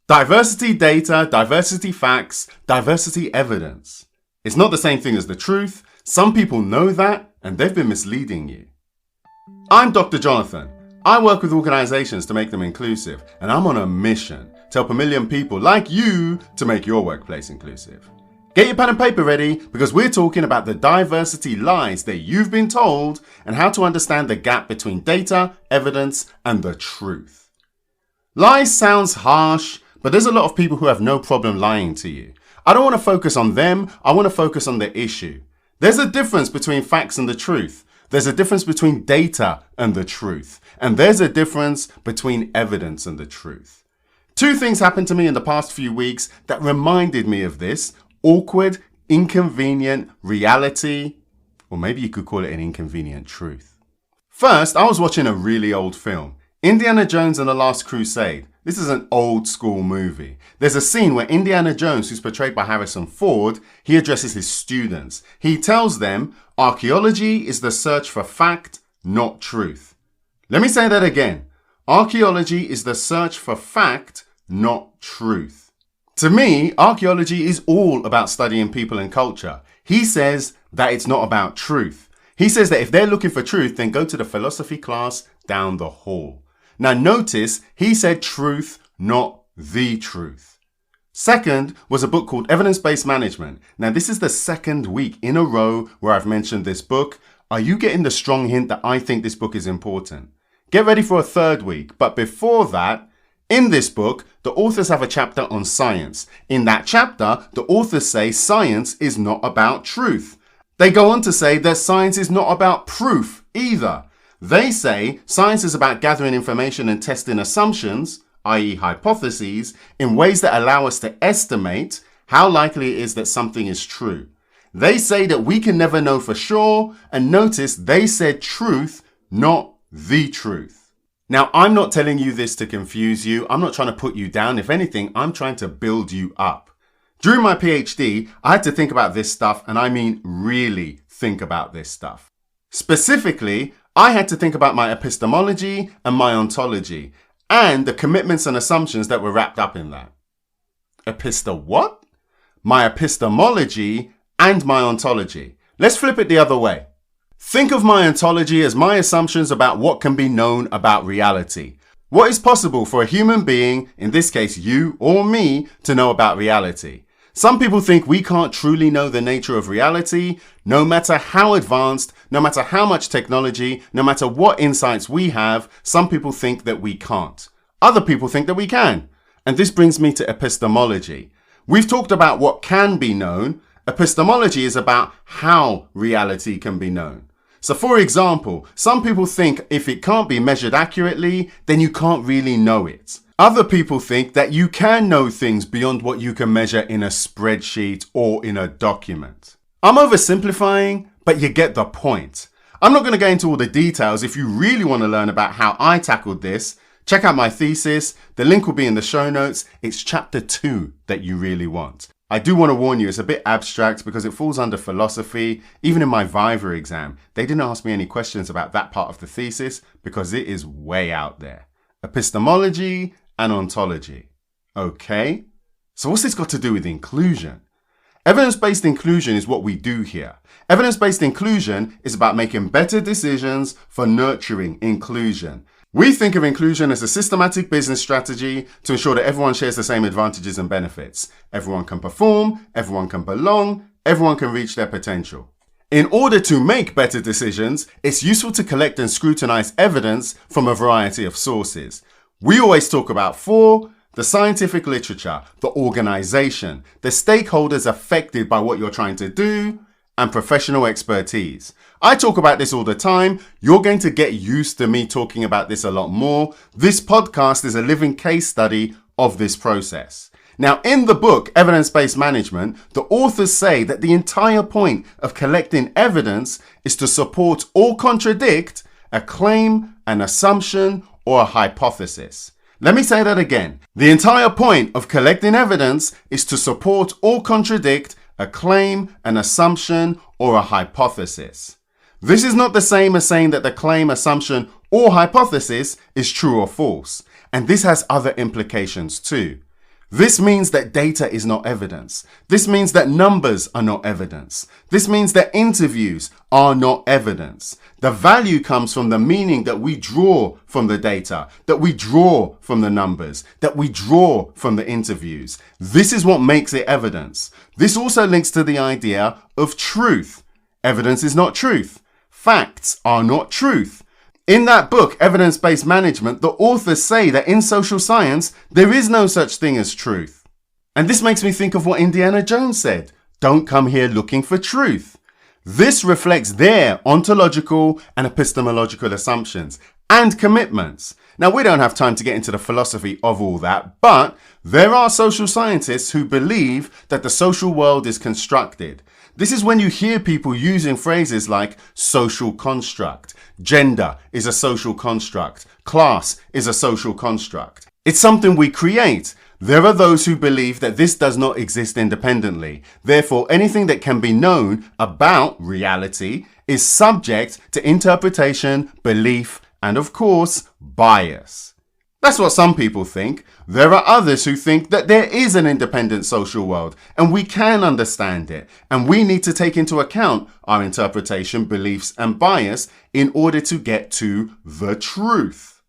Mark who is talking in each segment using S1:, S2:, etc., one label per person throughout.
S1: Diversity data, diversity facts, diversity evidence. It's not the same thing as the truth. Some people know that, and they've been misleading you. I'm Dr. Jonathan. I work with organizations to make them inclusive, and I'm on a mission to help 1 million people like you to make your workplace inclusive. Get your pen and paper ready, because we're talking about the diversity lies that you've been told and how to understand the gap between data, evidence, and the truth. Lies sounds harsh, but there's a lot of people who have no problem lying to you. I don't want to focus on them, I want to focus on the issue. There's a difference between facts and the truth. There's a difference between data and the truth. And there's a difference between evidence and the truth. Two things happened to me in the past few weeks that reminded me of this awkward, inconvenient reality, or maybe you could call it an inconvenient truth. First, I was watching a really old film, Indiana Jones and the Last Crusade. This is an old school movie. There's a scene where Indiana Jones, who's portrayed by Harrison Ford, he addresses his students. He tells them, archaeology is the search for fact, not truth. Let me say that again. Archaeology is the search for fact, not truth. To me, archaeology is all about studying people and culture. He says that it's not about truth. He says that if they're looking for truth, then go to the philosophy class down the hall. Now notice, he said truth, not the truth. Second was a book called Evidence-Based Management. Now this is the second week in a row where I've mentioned this book. Are you getting the strong hint that I think this book is important? Get ready for a third week. But before that, in this book, the authors have a chapter on science. In that chapter, the authors say science is not about truth. They go on to say that science is not about proof either. They say science is about gathering information and testing assumptions, i.e. hypotheses, in ways that allow us to estimate how likely it is that something is true. They say that we can never know for sure, and notice they said truth, not the truth. Now, I'm not telling you this to confuse you. I'm not trying to put you down. If anything, I'm trying to build you up. During my PhD, I had to think about this stuff, and I mean really think about this stuff. Specifically, I had to think about my epistemology and my ontology, and the commitments and assumptions that were wrapped up in that. What? My epistemology and my ontology. Let's flip it the other way. Think of my ontology as my assumptions about what can be known about reality. What is possible for a human being, in this case you or me, to know about reality? Some people think we can't truly know the nature of reality, no matter how advanced, no matter how much technology, no matter what insights we have. Some people think that we can't. Other people think that we can. And this brings me to epistemology. We've talked about what can be known. Epistemology is about how reality can be known. So for example, some people think if it can't be measured accurately, then you can't really know it. Other people think that you can know things beyond what you can measure in a spreadsheet or in a document. I'm oversimplifying, but you get the point. I'm not going to go into all the details. If you really want to learn about how I tackled this, check out my thesis. The link will be in the show notes. It's chapter 2 that you really want. I do want to warn you, it's a bit abstract because it falls under philosophy. Even in my Viva exam, they didn't ask me any questions about that part of the thesis because it is way out there. Epistemology and ontology. Okay, so what's this got to do with inclusion? Evidence-based inclusion is what we do here. Evidence-based inclusion is about making better decisions for nurturing inclusion. We think of inclusion as a systematic business strategy to ensure that everyone shares the same advantages and benefits. Everyone can perform, everyone can belong, everyone can reach their potential. In order to make better decisions, it's useful to collect and scrutinize evidence from a variety of sources. We always talk about 4, the scientific literature, the organization, the stakeholders affected by what you're trying to do, and professional expertise. I talk about this all the time. You're going to get used to me talking about this a lot more. This podcast is a living case study of this process. Now, in the book, Evidence-Based Management, the authors say that the entire point of collecting evidence is to support or contradict a claim, an assumption, or a hypothesis. Let me say that again. The entire point of collecting evidence is to support or contradict a claim, an assumption, or a hypothesis. This is not the same as saying that the claim, assumption, or hypothesis is true or false. And this has other implications too. This means that data is not evidence. This means that numbers are not evidence. This means that interviews are not evidence. The value comes from the meaning that we draw from the data, that we draw from the numbers, that we draw from the interviews. This is what makes it evidence. This also links to the idea of truth. Evidence is not truth. Facts are not truth. In that book, Evidence-Based Management, the authors say that in social science, there is no such thing as truth. And this makes me think of what Indiana Jones said. Don't come here looking for truth. This reflects their ontological and epistemological assumptions and commitments. Now, we don't have time to get into the philosophy of all that, but there are social scientists who believe that the social world is constructed. This is when you hear people using phrases like social construct. Gender is a social construct. Class is a social construct. It's something we create. There are those who believe that this does not exist independently. Therefore, anything that can be known about reality is subject to interpretation, belief, and of course, bias. That's what some people think. There are others who think that there is an independent social world and we can understand it, and we need to take into account our interpretation, beliefs, and bias in order to get to the truth.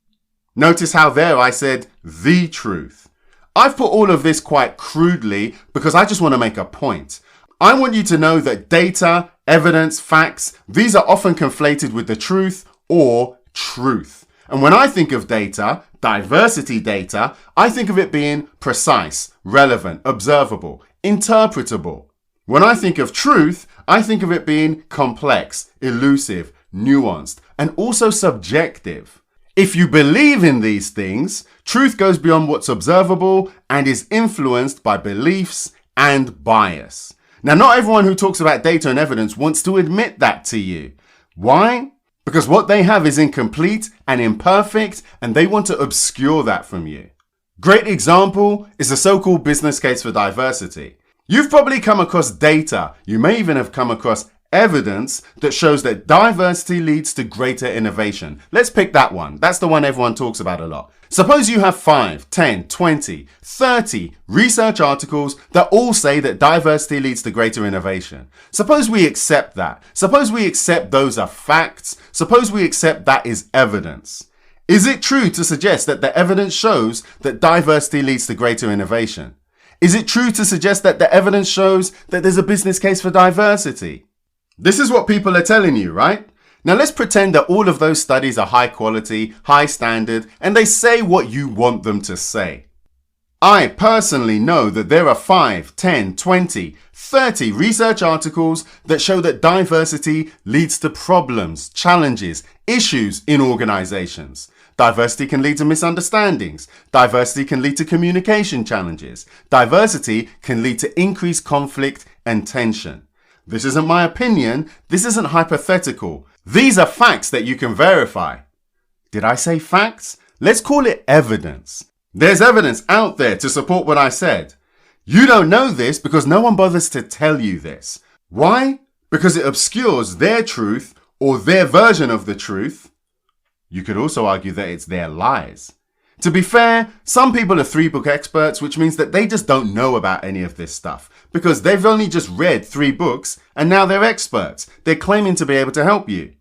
S1: Notice how there I said the truth. I've put all of this quite crudely because I just want to make a point. I want you to know that data, evidence, facts, these are often conflated with the truth or truth. And when I think of data, diversity data, I think of it being precise, relevant, observable, interpretable. When I think of truth, I think of it being complex, elusive, nuanced, and also subjective. If you believe in these things, truth goes beyond what's observable and is influenced by beliefs and bias. Now, not everyone who talks about data and evidence wants to admit that to you. Why? Because what they have is incomplete and imperfect, and they want to obscure that from you. Great example is the so-called business case for diversity. You've probably come across data, you may even have come across evidence that shows that diversity leads to greater innovation. Let's pick that one. That's the one everyone talks about a lot. Suppose you have 5, 10, 20, 30 research articles that all say that diversity leads to greater innovation. Suppose we accept that. Suppose we accept those are facts. Suppose we accept that is evidence. Is it true to suggest that the evidence shows that diversity leads to greater innovation? Is it true to suggest that the evidence shows that there's a business case for diversity? This is what people are telling you, right? Now let's pretend that all of those studies are high quality, high standard, and they say what you want them to say. I personally know that there are 5, 10, 20, 30 research articles that show that diversity leads to problems, challenges, issues in organizations. Diversity can lead to misunderstandings. Diversity can lead to communication challenges. Diversity can lead to increased conflict and tension. This isn't my opinion. This isn't hypothetical. These are facts that you can verify. Did I say facts? Let's call it evidence. There's evidence out there to support what I said. You don't know this because no one bothers to tell you this. Why? Because it obscures their truth or their version of the truth. You could also argue that it's their lies. To be fair, some people are 3-book experts, which means that they just don't know about any of this stuff because they've only just read 3 books and now they're experts. They're claiming to be able to help you.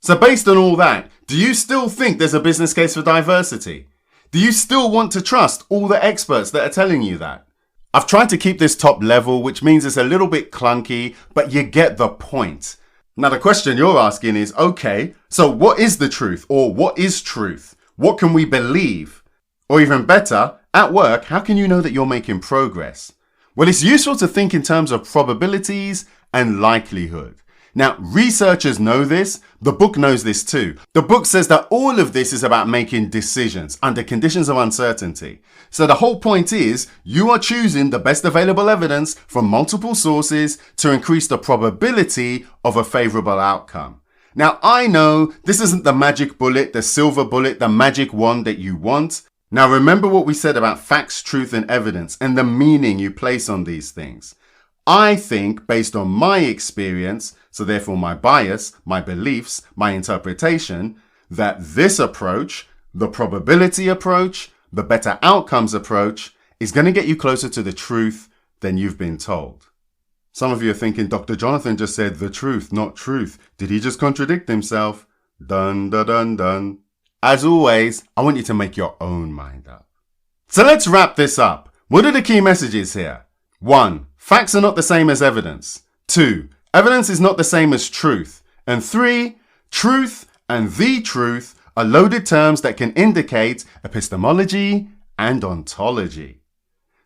S1: So based on all that, do you still think there's a business case for diversity? Do you still want to trust all the experts that are telling you that? I've tried to keep this top level, which means it's a little bit clunky, but you get the point. Now the question you're asking is, okay, so what is the truth or what is truth? What can we believe? Or even better, at work, how can you know that you're making progress? Well, it's useful to think in terms of probabilities and likelihood. Now, researchers know this. The book knows this too. The book says that all of this is about making decisions under conditions of uncertainty. So the whole point is you are choosing the best available evidence from multiple sources to increase the probability of a favorable outcome. Now, I know this isn't the magic bullet, the silver bullet, the magic wand that you want. Now, remember what we said about facts, truth, and evidence and the meaning you place on these things. I think, based on my experience, so therefore my bias, my beliefs, my interpretation, that this approach, the probability approach, the better outcomes approach, is going to get you closer to the truth than you've been told. Some of you are thinking, Dr. Jonathan just said the truth, not truth. Did he just contradict himself? Dun, dun, dun, dun. As always, I want you to make your own mind up. So let's wrap this up. What are the key messages here? 1. Facts are not the same as evidence. 2. Evidence is not the same as truth. And 3. Truth and the truth are loaded terms that can indicate epistemology and ontology.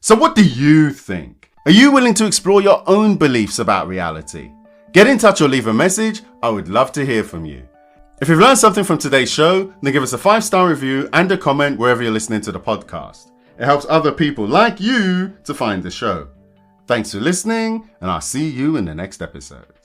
S1: So what do you think? Are you willing to explore your own beliefs about reality? Get in touch or leave a message. I would love to hear from you. If you've learned something from today's show, then give us a 5-star review and a comment wherever you're listening to the podcast. It helps other people like you to find the show. Thanks for listening, and I'll see you in the next episode.